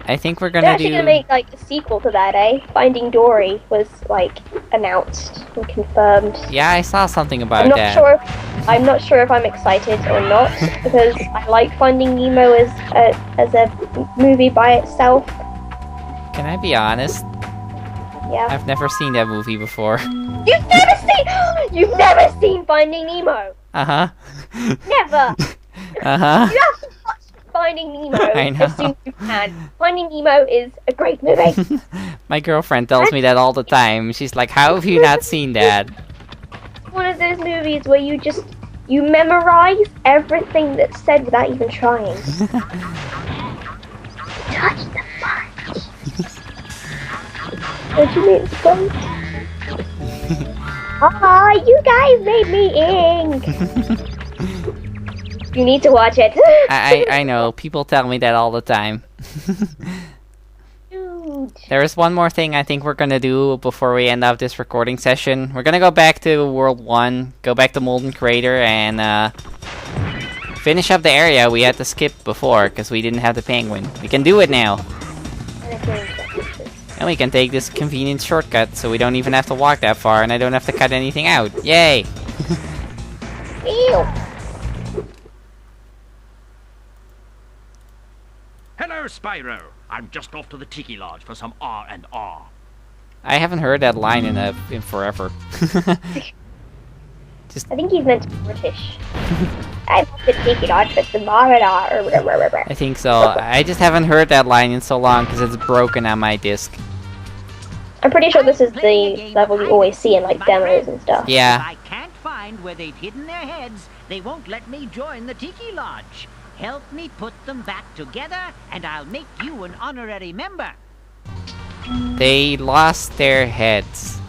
I think we're They're gonna actually do... gonna make like a sequel to that, eh? Finding Dory was like announced and confirmed. Yeah, I saw something about I'm not that. sure. I'm not sure if I'm excited or not because I like Finding Nemo as a movie by itself. Can I be honest? Yeah. I've never seen that movie before. You've never seen Finding Nemo. Uh-huh. Never. Uh-huh. You have to watch Finding Nemo I know. as soon as you can. Finding Nemo is a great movie. My girlfriend tells me that all the time. She's like, how have you not seen that? One of those movies where you memorize everything that's said without even trying. Touch the punch. Don't you mean sponge? Ah, you guys made me ink. You need to watch it. I know. People tell me that all the time. Dude. There is one more thing I think we're gonna do before we end up this recording session. We're gonna go back to World 1, go back to Molten Crater, and finish up the area we had to skip before, because we didn't have the penguin. We can do it now. And we can take this convenient shortcut, so we don't even have to walk that far, and I don't have to cut anything out. Yay! Ew. Hello, Spyro. I'm just off to the Tiki Lodge for some R&R. I haven't heard that line in forever. I think he's meant to be British. I'm the Tiki Lodge for some R&R. I think so. I just haven't heard that line in so long because it's broken on my disc. I'm pretty sure this is the level you always see in like demos and stuff. Yeah. If I can't find where they've hidden their heads, they won't let me join the Tiki Lodge. Help me put them back together, and I'll make you an honorary member. They lost their heads.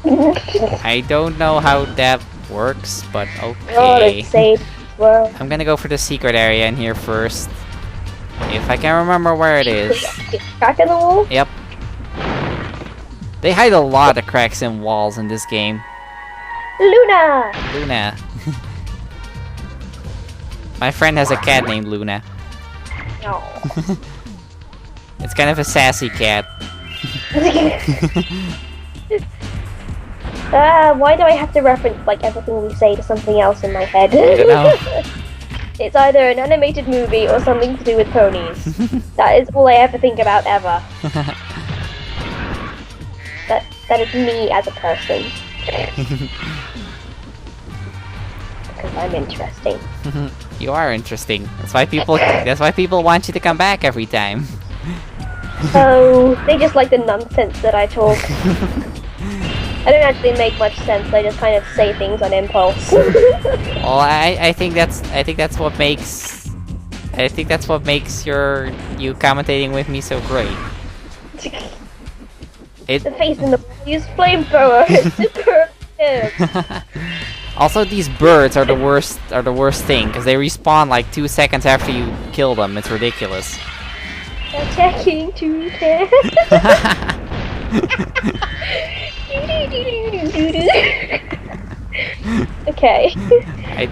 I don't know how that works, but okay. I'm gonna go for the secret area in here first. If I can remember where it is. Crack in the wall? Yep. They hide a lot of cracks in walls in this game. Luna! Luna. My friend has a cat named Luna. No. It's kind of a sassy cat. Why do I have to reference like everything we say to something else in my head? I don't know. It's either an animated movie or something to do with ponies. That is all I ever think about ever. That is me as a person. Because I'm interesting. You are interesting. That's why people want you to come back every time. Oh, they just like the nonsense that I talk. I don't actually make much sense. I just kind of say things on impulse. Well, I think that's what makes you commentating with me so great. The face in the use flamethrower. It's super effective. Also, these birds are the worst thing because they respawn like 2 seconds after you kill them. It's ridiculous. Attacking to death. Okay.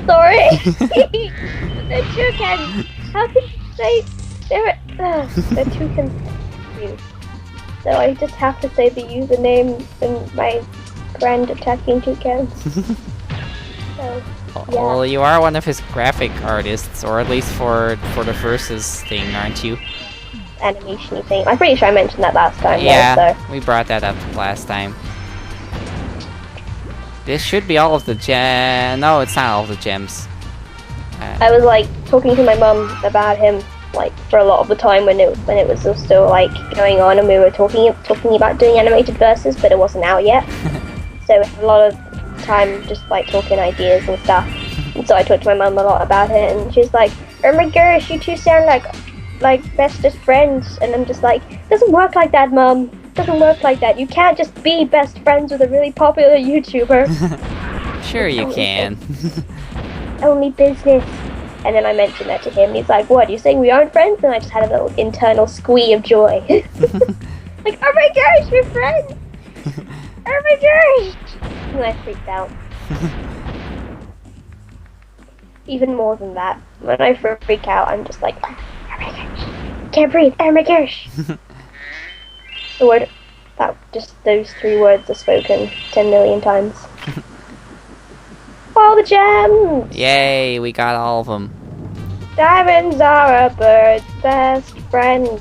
Sorry. The toucans. How can you say the toucans? So I just have to say the username and my grand attacking toucans. So, yeah. Well, you are one of his graphic artists, or at least for the versus thing, aren't you? Animation-y thing. I'm pretty sure I mentioned that last time. Yeah, though, so. we brought that up last time. This should be all of the gem. No, it's not all of the gems. I was like talking to my mum about him like for a lot of the time when it was still like going on, and we were talking about doing animated verses, but it wasn't out yet. So a lot of time just like talking ideas and stuff. And so I talked to my mum a lot about it, and she's like, "Oh my gosh, you two sound like bestest friends." And I'm just like, "Doesn't work like that, Mum. Doesn't work like that. You can't just be best friends with a really popular YouTuber." Sure you can. Only business. And then I mentioned that to him. He's like, "What? You saying we aren't friends?" And I just had a little internal squee of joy. Like, "Oh my gosh, we're friends! Oh my gosh!" And I freaked out. Even more than that, when I freak out, I'm just like, "Oh my gosh, can't breathe. Oh my gosh. The word, just those 3 words are spoken 10 million times. All the gems! Yay, we got all of them. Diamonds are a bird's best friend.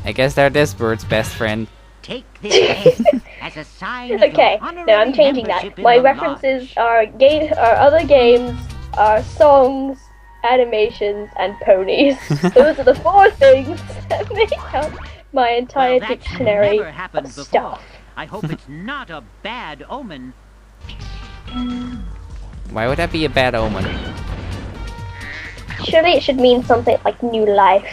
I guess they're this bird's best friend. Take this head as a sign of Okay, your no, honorary I'm changing that. membership in My the references lodge. are other games, are songs, animations, and ponies. Those are the 4 things that make up my entire Well, that's dictionary never happened of before. stuff. I hope it's not a bad omen. Why would that be a bad omen? Surely it should mean something like new life.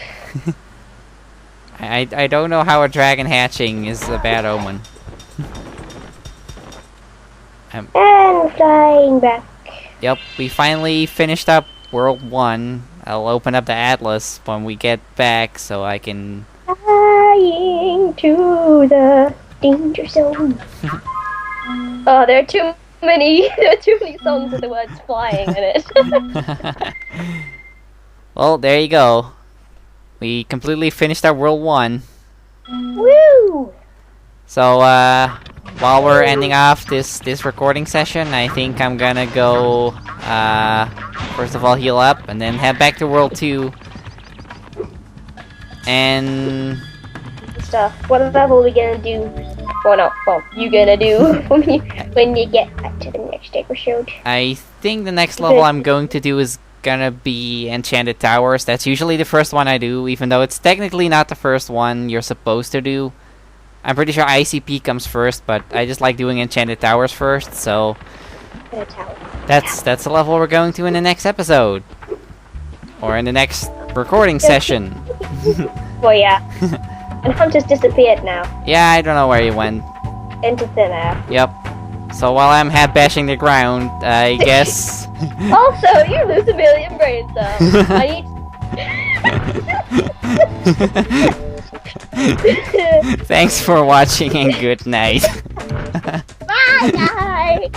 I don't know how a dragon hatching is a bad omen. And flying back. Yep, we finally finished up World 1. I'll open up the atlas when we get back so I can... Flying to the danger zone. Oh, there are too many songs with the words flying in it. Well, there you go. We completely finished our World 1. Woo! So, while we're ending off this recording session, I think I'm gonna go, first of all heal up, and then head back to World 2. And... Stuff. What level are we gonna do? Well, you gonna do when you get back to the next episode? I think the next level I'm going to do is gonna be Enchanted Towers. That's usually the first one I do, even though it's technically not the first one you're supposed to do. I'm pretty sure ICP comes first, but I just like doing Enchanted Towers first, so... That's the level we're going to in the next episode. Or in the next recording session. Well, yeah. And Hunter's disappeared now. Yeah, I don't know where he went. Into thin air. Yep. So while I'm head bashing the ground, I guess... Also, you lose 1 million brain cells. I need... Thanks for watching and good night. Bye, guys!